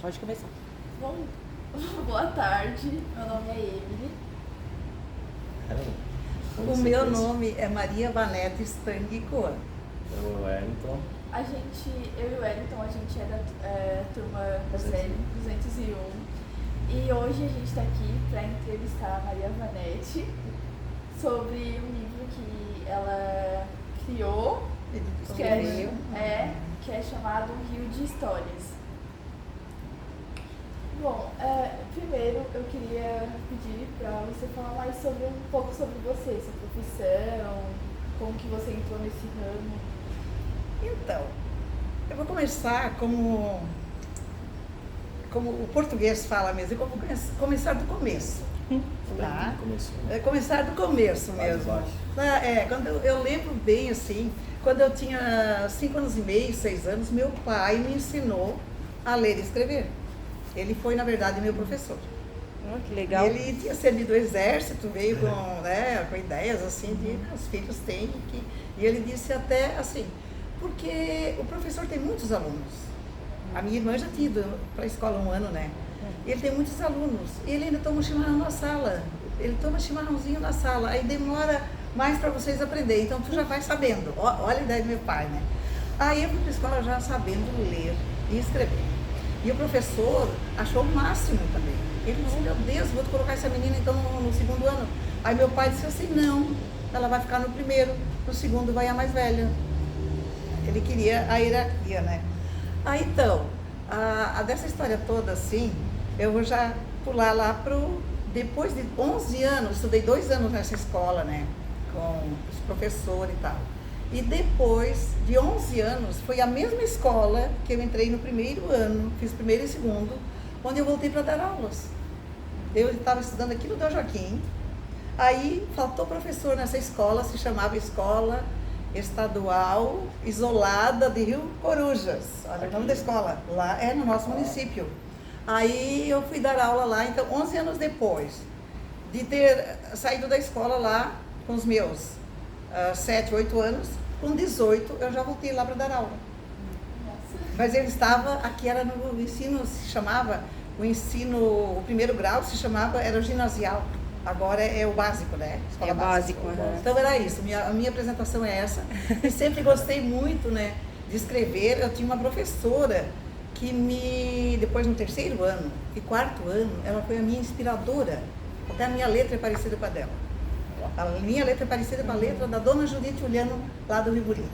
Pode começar. Bom, boa tarde, meu nome é Emily. O meu nome é Maria Vanete Stang Coa. Eu, Wellington. Eu e o Wellington, a gente é da turma da série 201. E hoje a gente está aqui para entrevistar a Maria Vanete sobre um livro que ela criou, que é chamado Rio de Histórias. Bom, primeiro eu queria pedir para você falar mais sobre um pouco sobre você, sua profissão, como que você entrou nesse ramo. Então, eu vou começar como o português fala mesmo, eu vou começar do começo. Tá? Começar do começo mesmo. Quando eu lembro bem assim, quando eu tinha 5 anos e meio, 6 anos, meu pai me ensinou a ler e escrever. Ele foi, na verdade, meu professor. Que legal. Ele tinha servido o exército, veio com ideias assim de os filhos têm que... E ele disse até assim, porque o professor tem muitos alunos. A minha irmã já tinha ido para a escola 1 ano, né? Ele tem muitos alunos. E ele ainda toma chimarrão na sala. Ele toma chimarrãozinho na sala. Aí demora mais para vocês aprenderem. Então tu já vai sabendo. Olha a ideia do meu pai, né? Aí eu fui para a escola já sabendo ler e escrever. E o professor achou o máximo também. Ele disse, meu Deus, vou colocar essa menina então no 2º ano. Aí meu pai disse assim, não, ela vai ficar no 1º, no 2º vai a mais velha. Ele queria a hierarquia, né? Aí então, dessa história toda assim, eu vou já pular lá depois de 11 anos, estudei 2 anos nessa escola, né? Com os professores e tal. E depois de 11 anos, foi a mesma escola que eu entrei no 1º ano, fiz 1º e 2º, onde eu voltei para dar aulas. Eu estava estudando aqui no Dom Joaquim, aí faltou professor nessa escola, se chamava Escola Estadual Isolada de Rio Corujas. Olha o nome da escola, lá é no nosso município. Aí eu fui dar aula lá, então 11 anos depois de ter saído da escola lá com os meus 7, 8 anos, com 18 eu já voltei lá para dar aula. Nossa. Mas eu estava, aqui era no ensino, se chamava, o 1º grau era o ginasial, agora é o básico, né? Escola básico. Então era isso, a minha apresentação é essa. E sempre gostei muito, né, de escrever. Eu tinha uma professora que depois no 3º ano e 4º ano, ela foi a minha inspiradora. Até a minha letra é parecida com a dela. A minha letra é parecida com a letra da dona Judite Uliano, lá do Rio Bonito.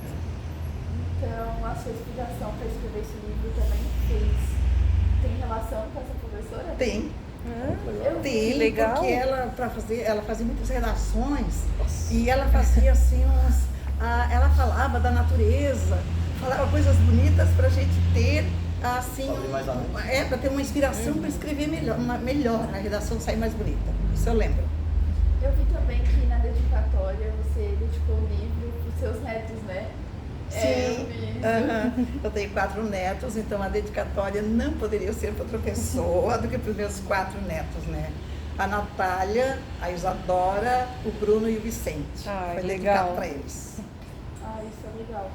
Então, a sua inspiração para escrever esse livro também tem relação com essa professora? Tem. Que legal. Porque ela fazia muitas redações. Nossa. E ela fazia assim ela falava da natureza, falava coisas bonitas para a gente ter assim, para ter uma inspiração para escrever melhor, a redação sair mais bonita. Isso eu lembro. Eu vi também que na dedicatória você dedicou o livro para os seus netos, né? Sim, eu tenho 4 netos, então a dedicatória não poderia ser para outra pessoa do que para os meus 4 netos, né? A Natália, a Isadora, o Bruno e o Vicente. Foi dedicado para eles. Isso é legal.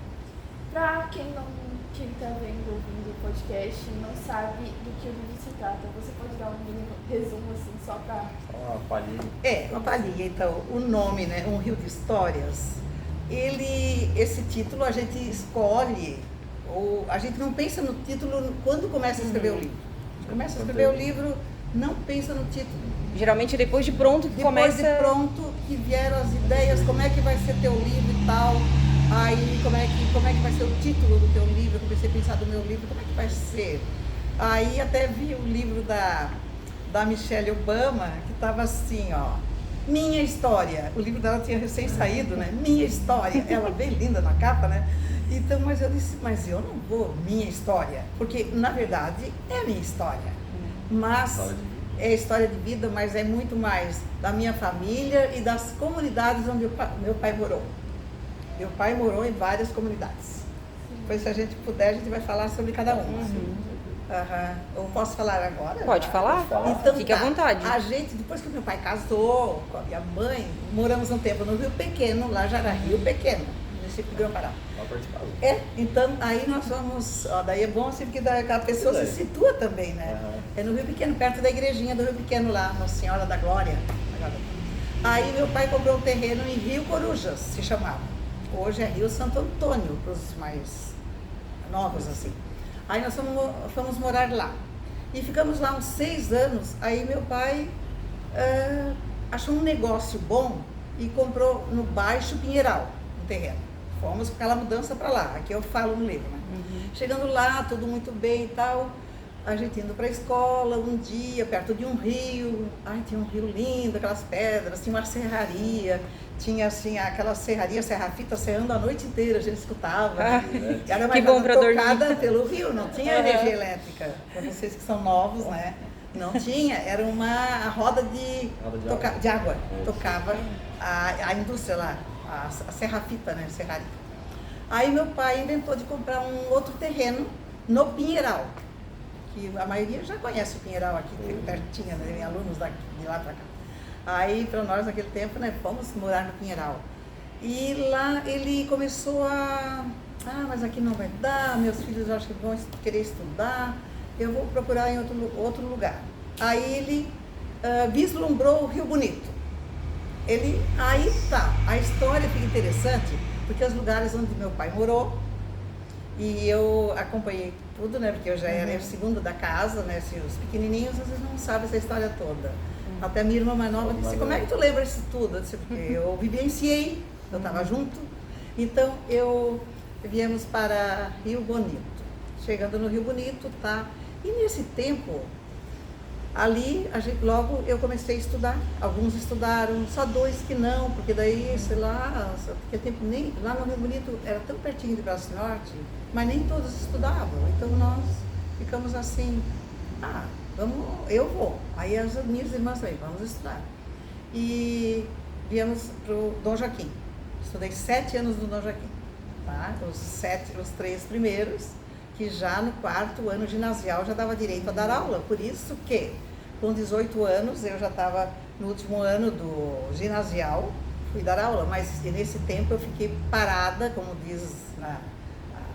Para quem está vendo, ouvindo o podcast e não sabe do que o livro se trata, você pode dar um mínimo resumo assim, só para... Uma palhinha. Uma palhinha. Então, o nome, né? Um Rio de Histórias. Esse título a gente escolhe, ou a gente não pensa no título quando começa a escrever o livro. A gente começa a escrever o livro, não pensa no título. Geralmente depois de pronto que começa... Depois de pronto que vieram as ideias, como é que vai ser teu livro e tal. Aí como é que vai ser o título do teu livro, eu comecei a pensar do meu livro, como é que vai ser. Aí até vi o livro da Michelle Obama, que estava assim, ó. Minha História. O livro dela tinha recém saído, né? Minha História. Ela bem linda na capa, né? Então, mas eu disse, mas eu não vou Minha História, porque na verdade é a minha história. Mas é história de vida, mas é muito mais da minha família e das comunidades onde meu pai morou. Meu pai morou em várias comunidades. Pois se a gente puder, a gente vai falar sobre cada uma. Eu posso falar agora? Pode falar? Então, fique à vontade. A gente, depois que meu pai casou com a minha mãe, moramos um tempo no Rio Pequeno, lá já era Rio Pequeno. município de Grão-Pará. Uma participação. Então aí nós vamos, daí é bom assim, porque daí a pessoa se situa também, né? É no Rio Pequeno, perto da igrejinha do Rio Pequeno lá, Nossa Senhora da Glória. Aí meu pai comprou um terreno em Rio Corujas, se chamava. Hoje é Rio Santo Antônio, para os mais novos assim. Aí nós fomos morar lá. E ficamos lá uns 6 anos, aí meu pai achou um negócio bom e comprou no Baixo Pinheiral, um terreno. Fomos com aquela mudança para lá, aqui eu falo no livro, né? Chegando lá, tudo muito bem e tal, a gente indo para a escola, um dia, perto de um rio, tinha um rio lindo, aquelas pedras, tinha uma serraria, tinha assim, aquela serraria, serra-fita, serrando a noite inteira, a gente escutava. Era uma casa tocada pelo rio, não tinha energia elétrica, para vocês que são novos, né? Não tinha, era uma roda de água, tocava a indústria lá, a serra-fita, né, serraria. Aí meu pai inventou de comprar um outro terreno no Pinheiral, que a maioria já conhece o Pinheiral aqui, pertinho, né, tem alunos de lá para cá. Aí para nós naquele tempo, né, fomos morar no Pinheiral. E lá ele começou mas aqui não vai dar, meus filhos acho que vão querer estudar, eu vou procurar em outro lugar. Aí ele vislumbrou o Rio Bonito. Aí tá, a história fica interessante, porque os lugares onde meu pai morou, e eu acompanhei tudo, né, porque eu já era o segundo da casa, né, assim, os pequenininhos às vezes não sabem essa história toda. Até a minha irmã mais nova disse, como é que tu lembra isso tudo? Eu disse, porque eu vivenciei, eu estava junto. Então, viemos para Rio Bonito. Chegando no Rio Bonito, tá? E nesse tempo, ali, logo eu comecei a estudar. Alguns estudaram, só 2 que não, porque daí, sei lá, porque tempo nem lá no Rio Bonito era tão pertinho de Braço Norte, mas nem todos estudavam. Então nós ficamos assim, eu vou. Aí as minhas irmãs também, vamos estudar. E viemos para o Dom Joaquim. Estudei 7 anos no Dom Joaquim, tá? Os 3 primeiros, que já no 4º ano ginasial já dava direito a dar aula. Por isso que, com 18 anos, eu já estava no último ano do ginasial, fui dar aula, mas nesse tempo eu fiquei parada, como diz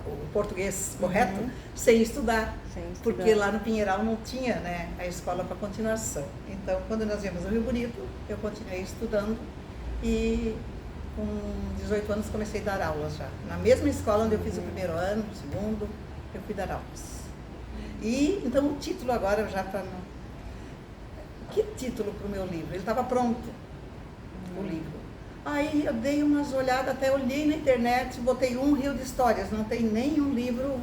o português correto, sem estudar. Porque lá no Pinheiral não tinha, né, a escola para continuação. Então, quando nós viemos ao Rio Bonito, eu continuei estudando e com 18 anos comecei a dar aulas já. Na mesma escola onde eu fiz o 1º ano, o 2º, eu fui dar aulas. E, então, o título agora já para... Que título para o meu livro? Ele estava pronto, o livro. Aí eu dei umas olhadas, até olhei na internet, botei Um Rio de Histórias, não tem nenhum livro...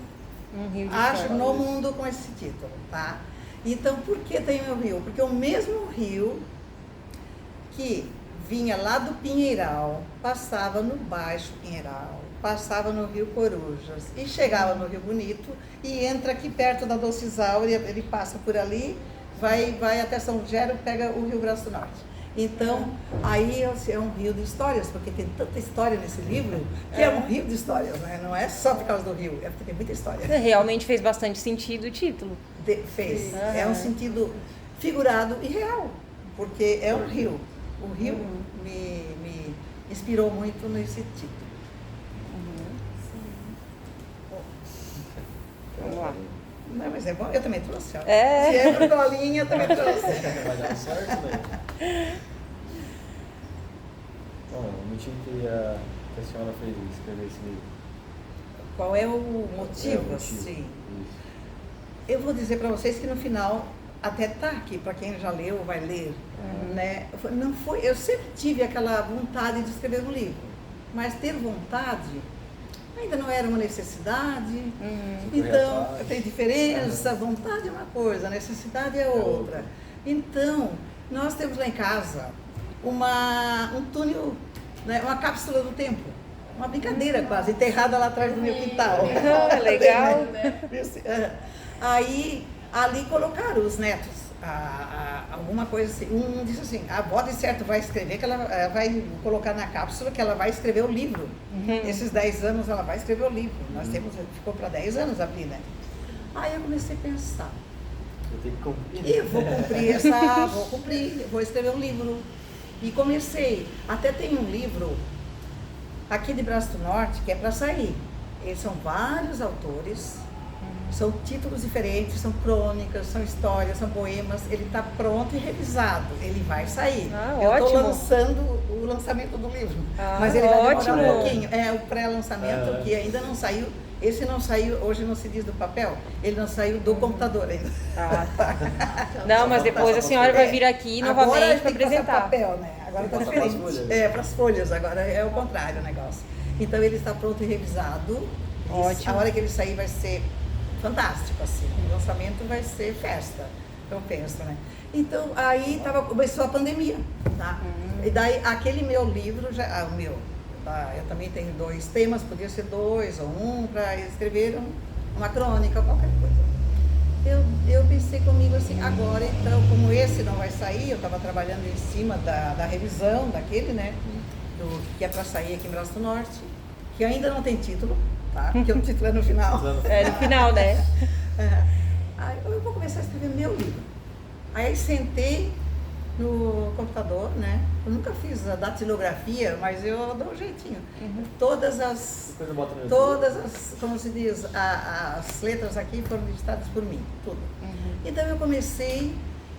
acho no mundo com esse título, tá? Então, por que tem o rio? Porque o mesmo rio que vinha lá do Pinheiral, passava no Baixo Pinheiral, passava no Rio Corujas e chegava no Rio Bonito e entra aqui perto da Dulcisáurea, ele passa por ali, vai até São Gero, pega o Rio Braço do Norte. Então, aí é um rio de histórias, porque tem tanta história nesse livro, que é um rio de histórias, né? Não é só por causa do rio, é porque tem muita história. Realmente fez bastante sentido o título. Fez. É um sentido figurado e real, porque é um rio. O rio me inspirou muito nesse título. Vamos lá. Não, mas é bom, eu também trouxe. Ó. Se É. é pra colinha, eu também trouxe. Vai dar certo, né? Bom, o motivo que a senhora fez escrever esse livro? Qual é o motivo? Sim. Eu vou dizer para vocês que no final, até tá aqui, para quem já leu, vai ler, né? Não foi, eu sempre tive aquela vontade de escrever um livro, mas ter vontade ainda não era uma necessidade. Então, tem diferença, vontade é uma coisa, necessidade é outra. Então, nós temos lá em casa um túnel, né, uma cápsula do tempo, uma brincadeira quase, enterrada lá atrás do meu quintal. Legal. Aí, ali colocaram os netos, alguma coisa assim. Um disse assim, a avó de certo vai escrever, que ela vai colocar na cápsula que ela vai escrever o livro. Esses 10 anos ela vai escrever o livro. Nós ficou para 10 anos ali, né? Aí eu comecei a pensar. Eu tenho que cumprir. Eu vou cumprir, vou escrever um livro. E comecei, até tem um livro aqui de Braço do Norte, que é para sair. Eles são vários autores, são títulos diferentes, são crônicas, são histórias, são poemas. Ele está pronto e revisado, ele vai sair. Eu estou ótimo. lançando o lançamento do livro, Ah, mas ele vai ótimo. demorar um pouquinho. É o pré-lançamento que ainda não saiu. Esse não saiu, hoje não se diz do papel, ele não saiu do computador ainda. Ah, tá. Não, mas depois a senhora vai vir aqui Agora novamente tem para que passar apresentar. papel, né? Agora está Tem que passar pras diferente. folhas. É, para as folhas agora, é o contrário o negócio. Então ele está pronto e revisado. Ótimo. A hora que ele sair vai ser fantástico, assim. O lançamento vai ser festa, eu penso, né? Então aí começou a pandemia, tá? E daí aquele meu livro, o meu, tá? Eu também tenho 2 temas, podia ser 2 ou 1 para escrever uma crônica, qualquer coisa. Eu pensei comigo assim, agora então, como esse não vai sair, eu estava trabalhando em cima da revisão daquele, né? Que é para sair aqui em Braço do Norte, que ainda não tem título, tá? Porque o título é no final. É, no final, né? Aí eu vou começar a escrever meu livro. Aí sentei no computador, né? Eu nunca fiz a datilografia, mas eu dou um jeitinho. Todas as, Depois eu boto no YouTube. como se diz, as letras aqui foram digitadas por mim, tudo. Então eu comecei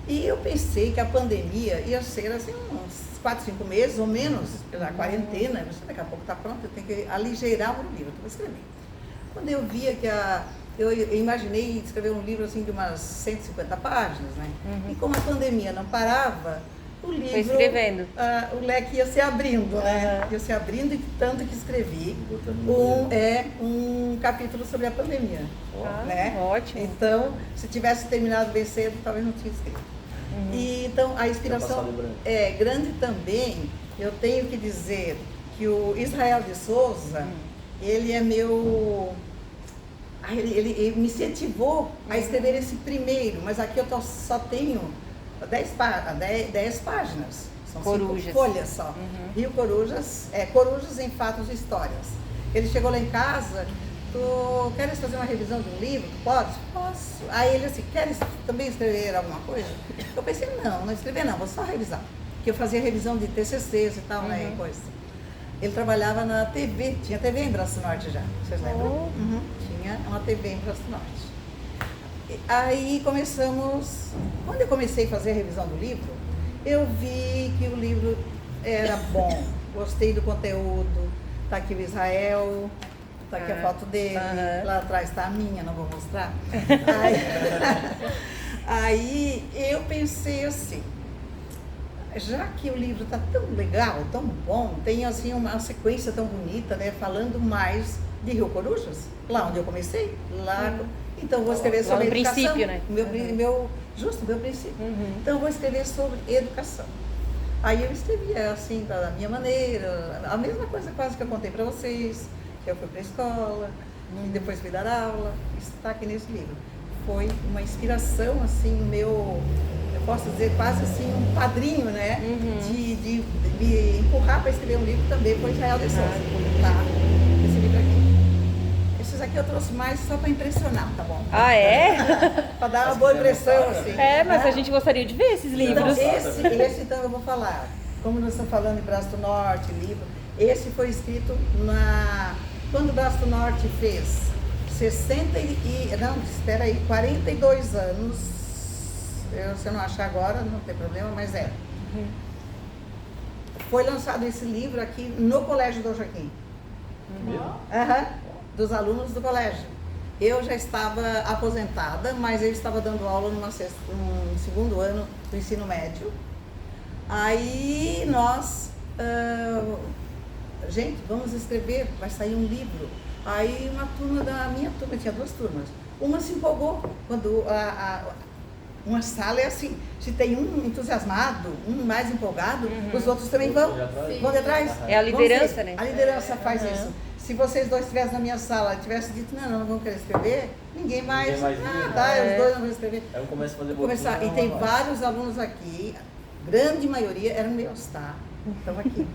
e eu pensei que a pandemia ia ser assim uns 4, 5 meses ou menos, pela quarentena. Daqui a pouco está pronto, eu tenho que aligeirar o livro, estou escrevendo. Quando eu via que eu imaginei escrever um livro assim de umas 150 páginas, né? E como a pandemia não parava, o livro, Foi escrevendo. O leque ia se abrindo, né? Ia se abrindo, e tanto que escrevi um capítulo sobre a pandemia, né? Ótimo. Então, se tivesse terminado bem cedo, talvez não tinha escrito. E, então, a inspiração é grande também. Eu tenho que dizer que o Israel de Souza, ele é meu... Ele me incentivou a escrever esse primeiro, mas aqui eu só tenho 10 páginas. São Corujas. 5 folhas só. Rio Corujas, Corujas em Fatos e Histórias. Ele chegou lá em casa, tu queres fazer uma revisão de um livro? Pode? Posso. Aí ele assim, queres também escrever alguma coisa? Eu pensei, não escrever não, vou só revisar. Porque eu fazia revisão de TCCs e tal, né, e coisa. Ele trabalhava na TV, tinha TV em Braço do Norte já, vocês lembram? Tinha uma TV em Braço do Norte. Aí começamos, quando eu comecei a fazer a revisão do livro, eu vi que o livro era bom, gostei do conteúdo, tá aqui o Israel, tá aqui a foto dele, lá atrás está a minha, não vou mostrar. Aí eu pensei assim, já que o livro está tão legal, tão bom, tem assim uma sequência tão bonita, né, falando mais de Rio Corujas, lá onde eu comecei, então vou escrever sobre educação. Princípio, né? Meu princípio. Então eu vou escrever sobre educação. Aí eu escrevi assim, da minha maneira, a mesma coisa quase que eu contei para vocês, que eu fui para a escola, e depois fui dar aula, isso está aqui nesse livro. Foi uma inspiração, assim, eu posso dizer, quase assim, um padrinho, né, de me empurrar para escrever um livro também, foi Israel de Souza, tá? Esse livro aqui. Esses aqui eu trouxe mais só para impressionar, tá bom? Ah, é? Para dar uma boa impressão, assim. É, mas né? a gente gostaria de ver esses Então, livros. esse então eu vou falar. Como nós estamos falando em Braço do Norte, livro, esse foi escrito quando o Braço do Norte fez 42 anos, se eu não achar agora, não tem problema, mas foi lançado esse livro aqui no Colégio Dom Joaquim. Dos alunos do colégio. Eu já estava aposentada, mas eu estava dando aula no segundo ano do ensino médio. Aí nós, gente, vamos escrever, vai sair um livro. Aí uma turma da minha turma, tinha 2 turmas, uma se empolgou, quando uma sala é assim, se tem um entusiasmado, um mais empolgado, os outros também vão de atrás. É a liderança, né? A liderança faz isso. Se vocês 2 estivessem na minha sala e tivessem dito, não vão querer escrever, ninguém mais os 2 não vão escrever. Aí eu começo a fazer Começar. E tem vários alunos aqui, grande maioria eram meus, tá? Estão aqui.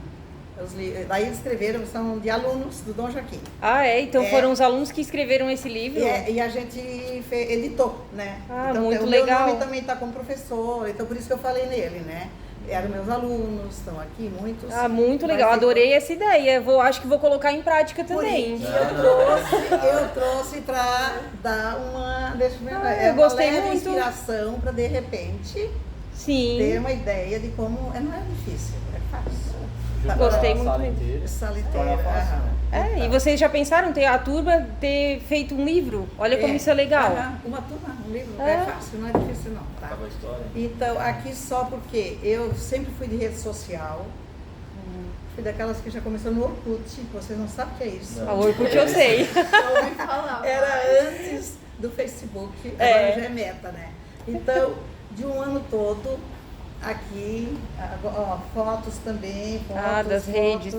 Daí eles escreveram, são de alunos do Dom Joaquim. Ah, é? Então foram os alunos que escreveram esse livro? E a gente editou, né? Ah, então, muito o legal. meu nome também está como professor, então por isso que eu falei nele, né? Eram meus alunos, estão aqui, muitos. Ah, muito legal, Mas adorei essa ideia. Acho que vou colocar em prática também. eu trouxe para dar uma, eu gostei leve muito. inspiração para, de repente, ter Sim, uma ideia de como não é difícil, é fácil. Gostei a muito sala mesmo. inteira. Sala Torna inteira, fácil, aham. né? e vocês já pensaram a turma ter feito um livro? Olha como isso é legal. Uma turma, um livro, É. é fácil, não é difícil não, tá? Acaba a história. Então, aqui só porque eu sempre fui de rede social, fui daquelas que já começou no Orkut, vocês não sabem o que é isso. A Orkut eu sei. Eu ouvi falar. Era antes do Facebook, agora já é Meta, né? Então, de um ano todo, aqui, ó, fotos também, fotos, das redes.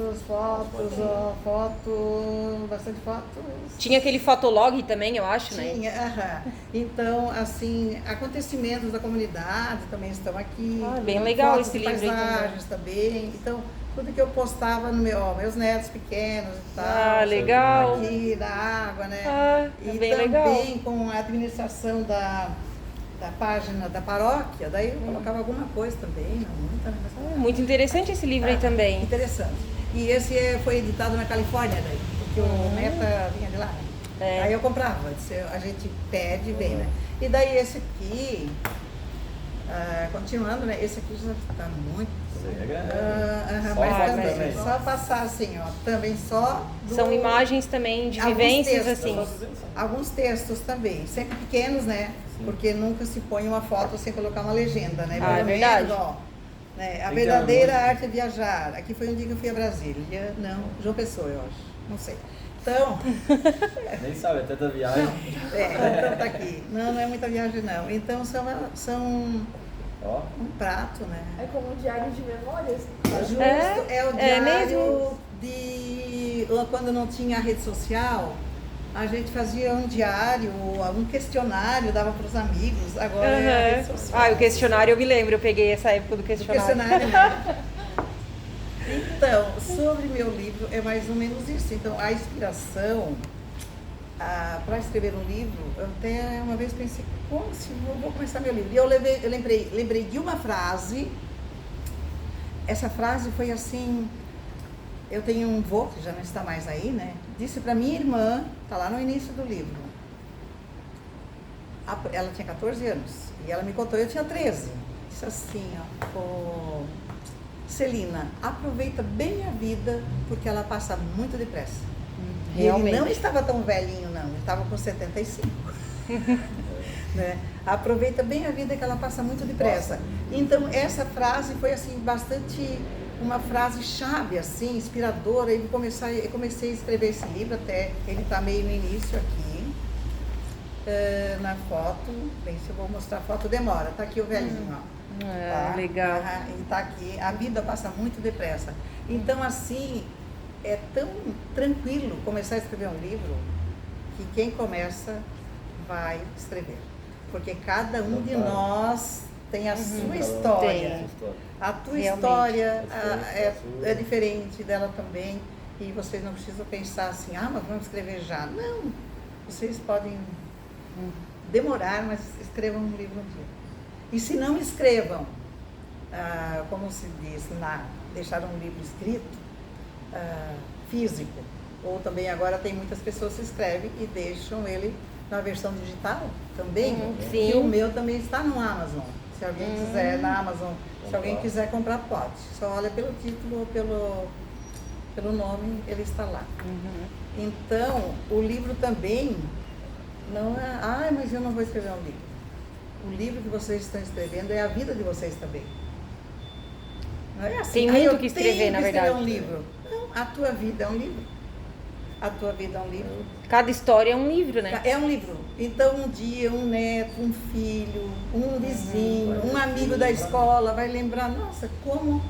bastante fotos. Tinha aquele fotolog também, eu acho, né? Tinha, aham. Então, assim, acontecimentos da comunidade também estão aqui. Bem legal fotos esse de livro aí paisagens também. Então, tudo que eu postava no meus netos pequenos e tal. Ah, legal. Aqui, da água, né? É E bem também legal. com a administração da página da paróquia, daí eu colocava alguma coisa também, não muita, né? Mas Muito interessante esse livro aí também. interessante. E esse foi editado na Califórnia, daí, porque o Meta vinha de lá. Né? Aí eu comprava, a gente pede e vem, né? E daí esse aqui, continuando, né? Esse aqui já está muito. Isso aí é grande. Só mas foto também, também. só passar assim, ó, também só São imagens também de alguns vivências, textos. assim. Alguns textos também, sempre pequenos, né? Sim. Porque nunca se põe uma foto sem colocar uma legenda, né? Ah, é Pelo verdade. menos, ó, né? A Tem que verdadeira ter arte é viajar. Aqui foi um dia que eu fui a Brasília. Não, João Pessoa, eu acho. Não sei. Então, Nem sabe, até da viagem. então tá aqui. Não é muita viagem, não. Então são Ó, um prato, né? É como um diário de memórias. Justo, é o é diário mesmo? de quando não tinha rede social, a gente fazia um diário, um questionário, dava para os amigos, agora é a rede social. O questionário eu me lembro, eu peguei essa época do O questionário. questionário, né? Então, sobre meu livro é mais ou menos isso. Então, a inspiração para escrever um livro, eu até uma vez pensei, como se vou começar meu livro? E eu lembrei de uma frase. Essa frase foi assim, eu tenho um vô, que já não está mais aí, né? Disse para minha irmã, está lá no início do livro. Ela tinha 14 anos e ela me contou, eu tinha 13. Disse assim, ó, Celina, aproveita bem a vida porque ela passa muito depressa. E ele não estava tão velhinho, não, ele estava com 75. Né? Aproveita bem a vida que ela passa muito depressa. Então essa frase foi assim bastante uma frase chave, assim, inspiradora. Eu comecei a escrever esse livro, até ele está meio no início aqui. Na foto, bem, se eu vou mostrar a foto demora, tá aqui o velhinho, ó. Tá? Legal. E tá aqui, a vida passa muito depressa. Então assim, é tão tranquilo começar a escrever um livro que quem começa vai escrever. Porque cada um de nós tem a sua história. Tem. A tua Realmente. história A sua. é diferente dela também. E vocês não precisam pensar assim, mas vamos escrever já. Não, vocês podem demorar, mas escrevam um livro um dia. E se não escrevam, como se diz, deixar um livro escrito, físico, ou também agora tem muitas pessoas que escrevem e deixam ele na versão digital também. sim. E o meu também está no Amazon. Se alguém quiser, na Amazon, se alguém quiser comprar, pode. Só olha pelo título ou pelo nome, ele está lá. Então, o livro também não é, mas eu não vou escrever um livro. O livro que vocês estão escrevendo é a vida de vocês também. Não é assim, Tem muito eu que escrever, tenho na que verdade. escrever um livro. Não, a tua vida é um livro. A tua vida é um livro. Cada história é um livro, né? É um livro. Então, um dia, um neto, um filho, um vizinho, um amigo da escola vai lembrar, nossa, como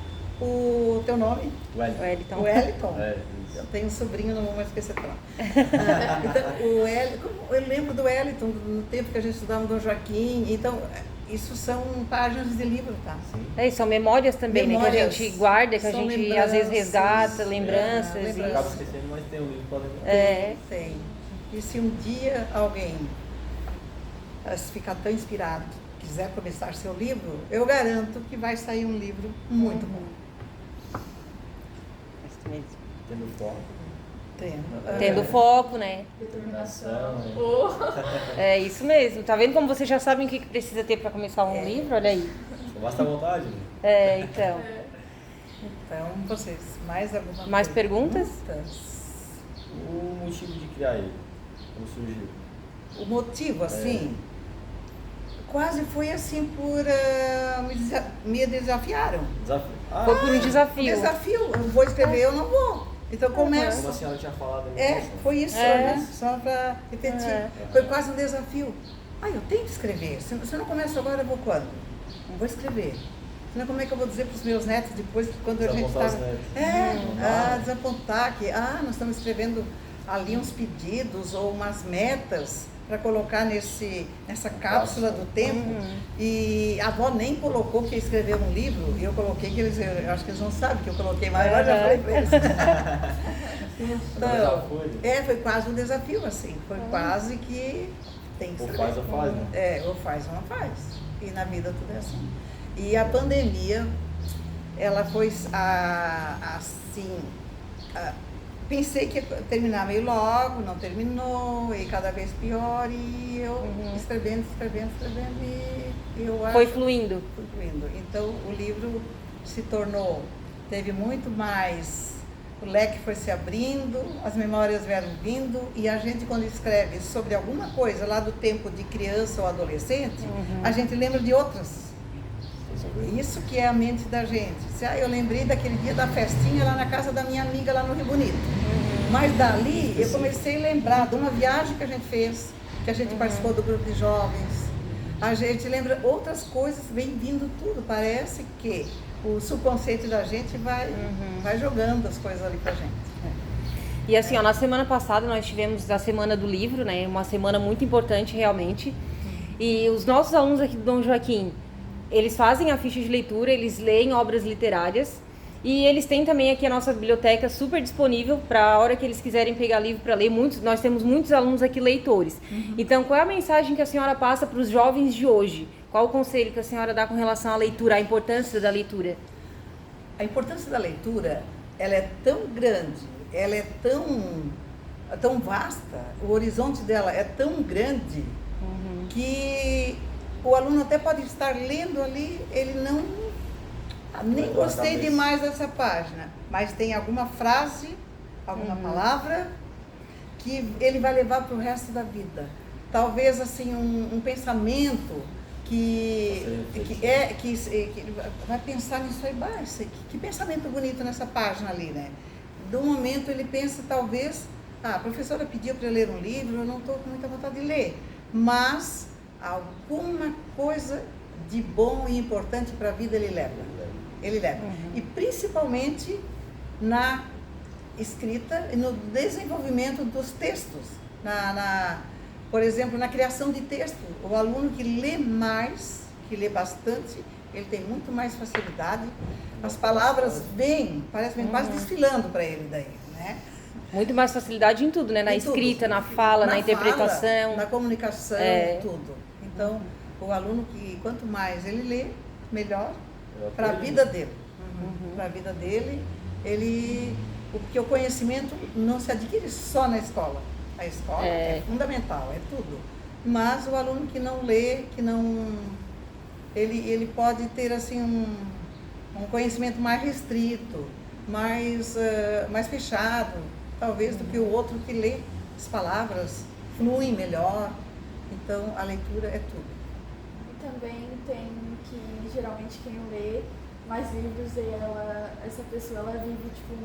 o teu nome? Wellington. O Wellington. É, Eu tenho um sobrinho, não vou mais esquecer pra lá. Então, o Wellington, eu lembro do Wellington, no tempo que a gente estudava no Dom Joaquim. Então, isso são páginas de livro, tá? E são memórias também, né? Que a Memórias. gente guarda, que a São gente às vezes lembranças. resgata, lembranças. lembranças. acaba Isso. esquecendo, mas tem um livro para lembrar. Tem. E se um dia alguém se ficar tão inspirado, que quiser começar seu livro, eu garanto que vai sair um livro muito bom. Isso mesmo. Tendo foco. Tendo foco, né? Determinação. É isso mesmo. Tá vendo como vocês já sabem o que precisa ter para começar um livro? Olha aí. Só basta a vontade, né? Então. Então, vocês, mais alguma Mais perguntas? O motivo de criar ele, como surgiu? O motivo, assim, quase foi assim por... me desafiaram. Desafio. Foi por um Um desafio. desafio, eu vou escrever, eu não vou. Então começo. Como a senhora tinha falado ali. Foi isso, né? Só para repetir. Foi quase um desafio. Eu tenho que escrever. Se eu não começo agora, eu vou quando? Não vou escrever. Senão como é que eu vou dizer para os meus netos depois, quando a gente está... Desapontar que, nós estamos escrevendo ali uns pedidos ou umas metas para colocar nessa cápsula do tempo. E a avó nem colocou que ia escrever um livro, e eu coloquei que eu acho que eles não sabem que eu coloquei, mas eu já falei para eles. Então, foi quase um desafio, assim, foi quase que tem que escrever. Ou faz ou faz, né? Ou faz ou não faz. E na vida tudo é assim. E a pandemia, ela foi assim... Pensei que ia terminar meio logo, não terminou, e cada vez pior, e eu escrevendo, e eu acho... Foi fluindo. Foi fluindo. Então, o livro se tornou, teve muito mais, o leque foi se abrindo, as memórias vieram vindo, e a gente, quando escreve sobre alguma coisa lá do tempo de criança ou adolescente, a gente lembra de outras. Isso que é a mente da gente. Eu lembrei daquele dia da festinha lá na casa da minha amiga lá no Rio Bonito. Mas dali eu comecei a lembrar de uma viagem que a gente fez, que a gente participou do grupo de jovens. A gente lembra outras coisas, vem vindo tudo. Parece que o subconsciente da gente vai jogando as coisas ali pra gente. E assim, na semana passada nós tivemos a Semana do Livro, né? Uma semana muito importante realmente. E os nossos alunos aqui do Dom Joaquim, eles fazem a ficha de leitura, eles leem obras literárias e eles têm também aqui a nossa biblioteca super disponível para a hora que eles quiserem pegar livro para ler. Nós temos muitos alunos aqui leitores. Então, qual é a mensagem que a senhora passa para os jovens de hoje? Qual o conselho que a senhora dá com relação à leitura, à importância da leitura? A importância da leitura, ela é tão grande, ela é tão vasta, o horizonte dela é tão grande que... O aluno até pode estar lendo ali, ele nem gostei demais dessa página, mas tem alguma frase, alguma palavra que ele vai levar para o resto da vida. Talvez assim um pensamento que vai pensar nisso aí, que pensamento bonito nessa página ali, né? Do momento ele pensa talvez, a professora pediu para eu ler um livro, eu não estou com muita vontade de ler, mas alguma coisa de bom e importante para a vida ele leva. E principalmente na escrita e no desenvolvimento dos textos. Por exemplo, na criação de texto. O aluno que lê mais, que lê bastante, ele tem muito mais facilidade. As palavras parecem quase desfilando para ele daí, né? Muito mais facilidade em tudo, né? Na escrita, na fala, na interpretação. Na comunicação, tudo. Então, o aluno que quanto mais ele lê, melhor para a vida dele. Para a vida dele, porque o conhecimento não se adquire só na escola. A escola é fundamental, é tudo. Mas o aluno que não lê, ele pode ter assim um conhecimento mais restrito, mais fechado, talvez do que o outro que lê as palavras, flui melhor. Então, a leitura é tudo. E também tem que, geralmente, quem lê mais livros, essa pessoa, ela vive,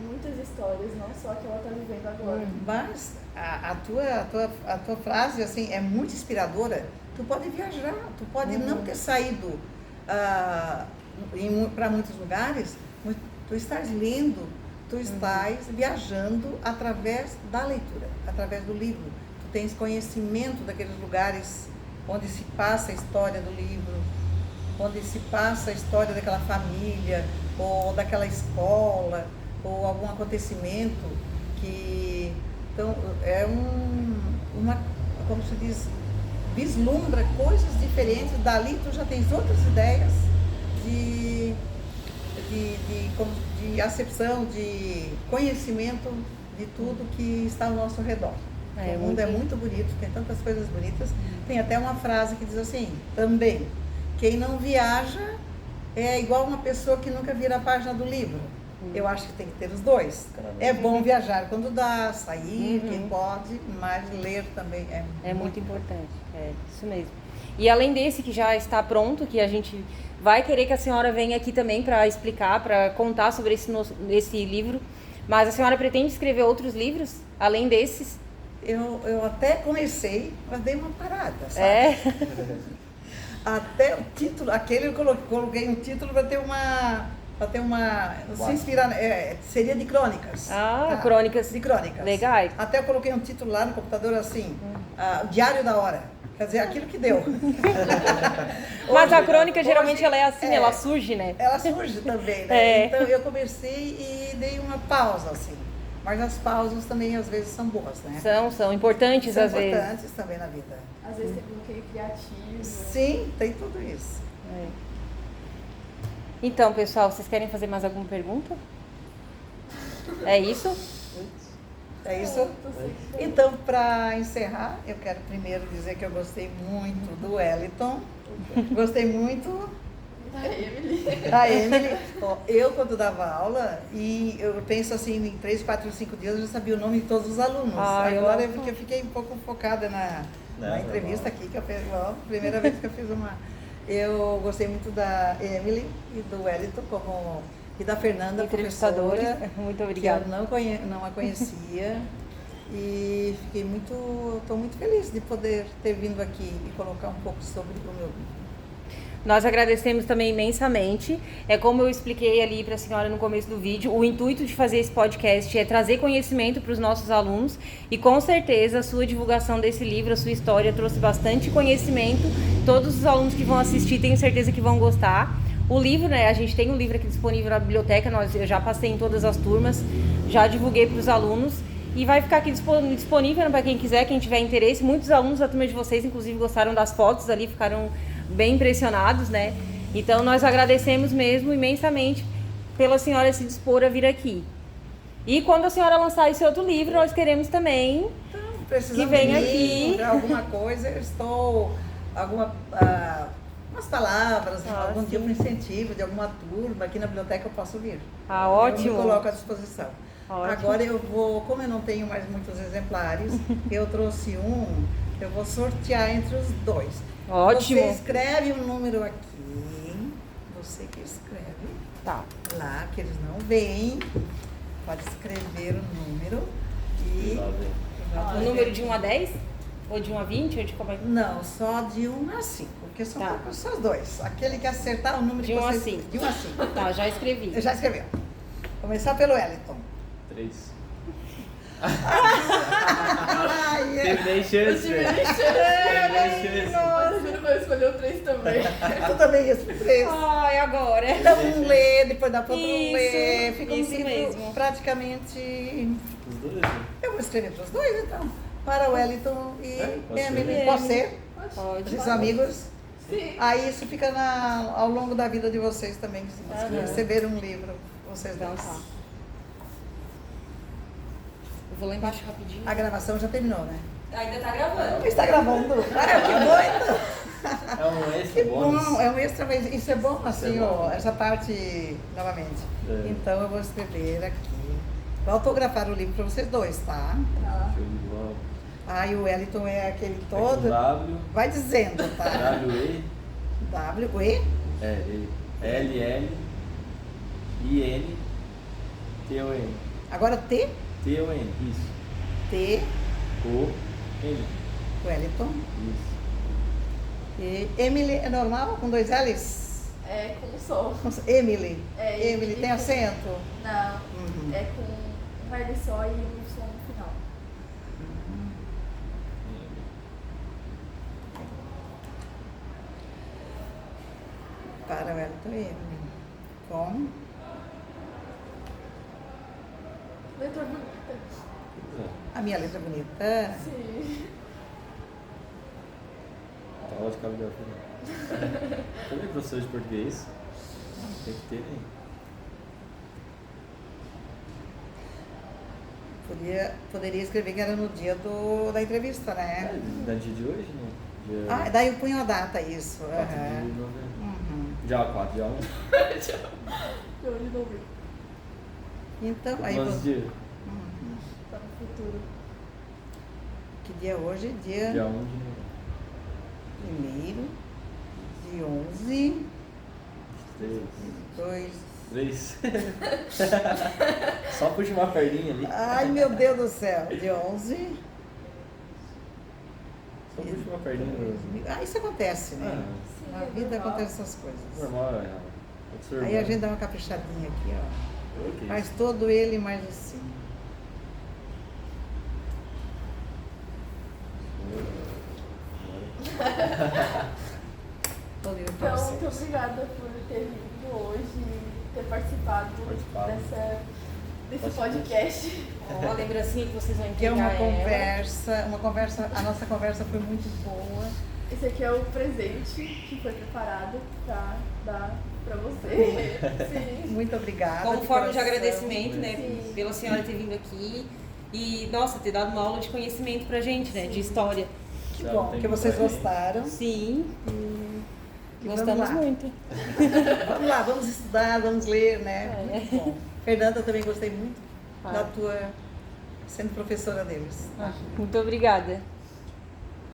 muitas histórias, não só que ela está vivendo agora. Mas a tua frase, assim, é muito inspiradora. Tu pode viajar, tu pode não ter saído para muitos lugares, mas tu estás lendo, tu estás viajando através da leitura, através do livro. Tens conhecimento daqueles lugares onde se passa a história do livro, onde se passa a história daquela família, ou daquela escola, ou algum acontecimento que... Então, como se diz, vislumbra coisas diferentes, dali tu já tens outras ideias de acepção, de conhecimento de tudo que está ao nosso redor. O mundo é muito bonito, tem tantas coisas bonitas. Tem até uma frase que diz assim, também, quem não viaja é igual uma pessoa que nunca vira a página do livro. Eu acho que tem que ter os dois. É bom viajar quando dá, sair, quem pode, mas ler também é muito importante. É isso mesmo. E além desse que já está pronto, que a gente vai querer que a senhora venha aqui também para explicar, para contar sobre esse livro, mas a senhora pretende escrever outros livros, além desses? Eu até comecei, mas dei uma parada, sabe? Até o título, aquele eu coloquei um título para ter uma se inspirar, seria de crônicas. Crônicas. De crônicas. Legais. Até eu coloquei um título lá no computador assim, Diário da Hora. Quer dizer, aquilo que deu. Mas a crônica geralmente ela é assim, ela surge, né? Ela surge também, né? Então eu comecei e dei uma pausa, assim. Mas as pausas também às vezes são boas, né? São importantes às vezes. São importantes também na vida. Às vezes tem bloqueio criativo. Sim, tem tudo isso. Então, pessoal, vocês querem fazer mais alguma pergunta? É isso? É isso? Então, para encerrar, eu quero primeiro dizer que eu gostei muito do Wellington. Gostei muito da Emily. Eu, quando dava aula, e eu penso assim, em 3, 4, 5 dias, eu já sabia o nome de todos os alunos. Agora eu fiquei um pouco focada na entrevista aqui, que eu fiz, primeira vez que eu fiz uma... Eu gostei muito da Emily e do Wellington, e da Fernanda, professora. Muito obrigada. Que eu não a conhecia. E estou muito feliz de poder ter vindo aqui e colocar um pouco sobre o meu livro. Nós agradecemos também imensamente. É como eu expliquei ali para a senhora no começo do vídeo, o intuito de fazer esse podcast é trazer conhecimento para os nossos alunos e com certeza a sua divulgação desse livro, a sua história trouxe bastante conhecimento. Todos os alunos que vão assistir tenho certeza que vão gostar. O livro, né, a gente tem um livro aqui disponível na biblioteca, eu já passei em todas as turmas, já divulguei para os alunos e vai ficar aqui disponível para quem quiser, quem tiver interesse. Muitos alunos da turma de vocês, inclusive, gostaram das fotos ali, ficaram bem impressionados, né? Então, nós agradecemos mesmo imensamente pela senhora se dispor a vir aqui. E quando a senhora lançar esse outro livro, nós queremos também que venha aqui. Alguma coisa, eu estou... umas palavras, algum dia um incentivo de alguma turma, aqui na biblioteca eu posso vir. Ótimo. Eu me coloco à disposição. Ótimo. Agora eu vou, como eu não tenho mais muitos exemplares, eu trouxe eu vou sortear entre os dois. Ótimo. Você escreve um número aqui, você que escreve, lá, que eles não veem, pode escrever o número e... O número de 1 a 10? Ou de 1 a 20? Ou de como é? Não, só de 1 a 5, porque são só os dois. Aquele que acertar o número de 1 a 5. De 1 a 5. Tá, já escrevi. Já escreveu. Começar pelo Wellington. 3. Terminei chance. Nossa, você não vai escolher o 3 também. Tu também ia escolher 3. Ai, agora. Então um lê, depois dá para outro ler. Fica um livro mesmo. Praticamente... Os dois? Eu vou escrever para os dois, então. Para o Wellington e Emily. Pode ser? Pode. Os amigos? Sim. Aí isso fica ao longo da vida de vocês também. Se receber um livro, vocês dão. Eu vou lá embaixo rapidinho. A gravação já terminou, né? Ainda tá gravando. Está gravando. Que bom, É um extra bônus. bom, é um extra, mas isso é bom, assim, bom. essa parte novamente. Então eu vou escrever aqui. Vou autografar o livro para vocês dois, tá? Show de bola. E o Wellington é aquele É com todo. W. Vai dizendo, tá? W-E. W-E. L-L-I-N T-O-N. Agora T. T-O-N, isso. T. O-N. Wellington. Isso. E Emily é normal? Com 2 L's? É com som. Emily. É, Emily tem acento? Não, Uhum. é com um L só e um som no final. Para o Wellington e Emily. Com. Letra bonita. A minha letra bonita. Sim. de cabo de alfinete. Também professor de português. Tem que ter, hein? Poderia escrever que era no dia da entrevista, né? Da dia de hoje, né? Dia Ah, daí eu punho a data, isso. 4 de aham. novembro. Uhum. Dia 4, dia 1. De hoje não vi. Então, aí Quantos você... dias? Uhum. Tá no futuro. Que dia é hoje? Dia 1 de novembro. Primeiro, de 11, 3. 2... Só puxa uma perninha ali. Ai, meu Deus do céu, de 11... Só puxa uma perninha. Ah, isso acontece, né? Sim, Na é vida normal. acontecem essas coisas. Normal, é. Observar. Aí a gente dá uma caprichadinha aqui, ó. Ok. Faz todo ele mais assim. Valeu pra Então, vocês. muito obrigada por ter vindo hoje e ter participado desse podcast. Ó, a lembrancinha que vocês vão Que é entregar uma conversa, a nossa conversa foi muito boa. Esse aqui é o presente que foi preparado para dar para você. Sim. Muito obrigada. como forma de coração. agradecimento, né, Sim. pela senhora ter vindo aqui e, nossa, ter dado uma aula de conhecimento pra gente, né, de história. Que bom que vocês gostaram. Sim, E gostamos vamos lá. muito. Vamos lá, vamos estudar, vamos ler, né? É. Muito bom. Fernanda, também gostei muito Ah. da tua sendo professora deles. Muito obrigada.